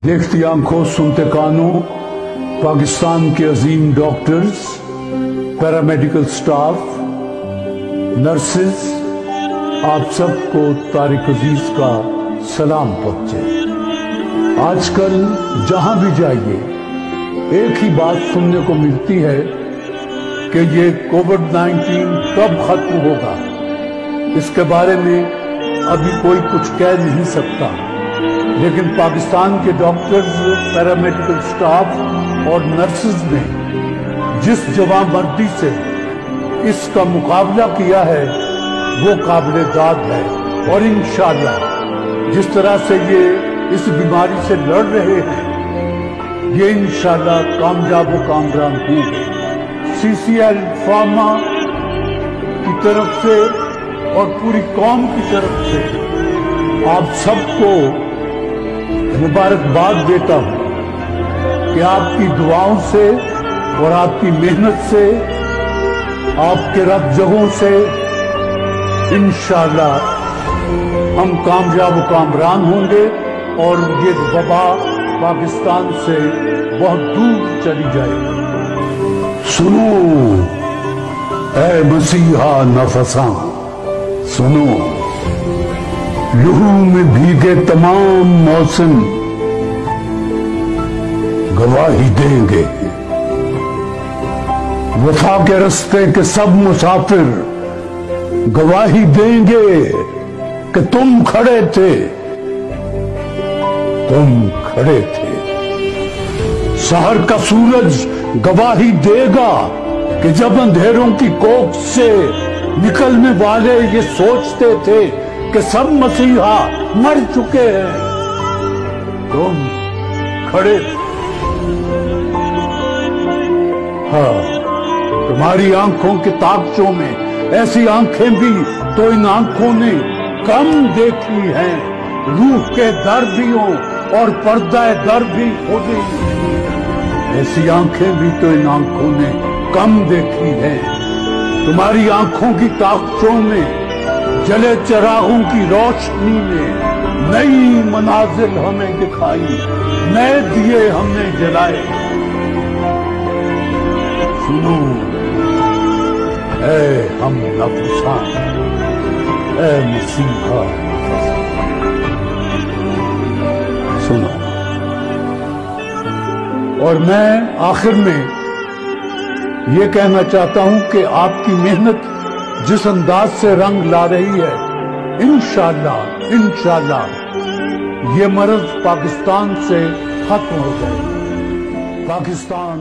دیکھتی آنکھوں سنتے کانوں پاکستان کے عظیم ڈاکٹرز، پیرامیڈیکل سٹاف، نرسز، آپ سب کو طارق عزیز کا سلام پہنچے۔ آج کل جہاں بھی جائیے ایک ہی بات سننے کو ملتی ہے کہ یہ کووڈ-19 کب ختم ہوگا۔ اس کے بارے میں ابھی کوئی کچھ کہہ نہیں سکتا، لیکن پاکستان کے ڈاکٹرز، پیرامیڈیکل سٹاف اور نرسز نے جس جواں مردی سے اس کا مقابلہ کیا ہے وہ قابل داد ہے، اور انشاءاللہ جس طرح سے یہ اس بیماری سے لڑ رہے ہیں یہ انشاءاللہ کامیاب و کامران ہوں گے۔ CCL فارما کی طرف سے اور پوری قوم کی طرف سے آپ سب کو مبارکباد دیتا ہوں کہ آپ کی دعاؤں سے اور آپ کی محنت سے، آپ کے رب جگہوں سے انشاءاللہ ہم کامیاب و کامران ہوں گے اور یہ وبا پاکستان سے بہت دور چلی جائے گی۔ سنو اے مسیحا نفساں، سنو، لہو میں بھیگے تمام موسم گواہی دیں گے، وفا کے رستے کے سب مسافر گواہی دیں گے کہ تم کھڑے تھے، تم کھڑے تھے۔ سحر کا سورج گواہی دے گا کہ جب اندھیروں کی کوکھ سے نکلنے والے یہ سوچتے تھے کہ سب مسیحا مر چکے ہیں، تم کھڑے تھے۔ ہاں، تمہاری آنکھوں کے تاکچوں میں ایسی آنکھیں بھی تو ان آنکھوں نے کم دیکھی ہیں، روح کے در بھی ہوں اور پردہ در بھی کھولے، ایسی آنکھیں بھی تو ان آنکھوں نے کم دیکھی ہیں۔ تمہاری آنکھوں کی تاکچوں میں جلے چراغوں کی روشنی نے نئی منازل ہمیں دکھائی، نئے دیے ہم نے جلائے۔ سنو اے ہم نفساں، اے مسیحا نفساں، سنو۔ اور میں آخر میں یہ کہنا چاہتا ہوں کہ آپ کی محنت جس انداز سے رنگ لا رہی ہے، انشاءاللہ یہ مرض پاکستان سے ختم ہو جائے گا۔ پاکستان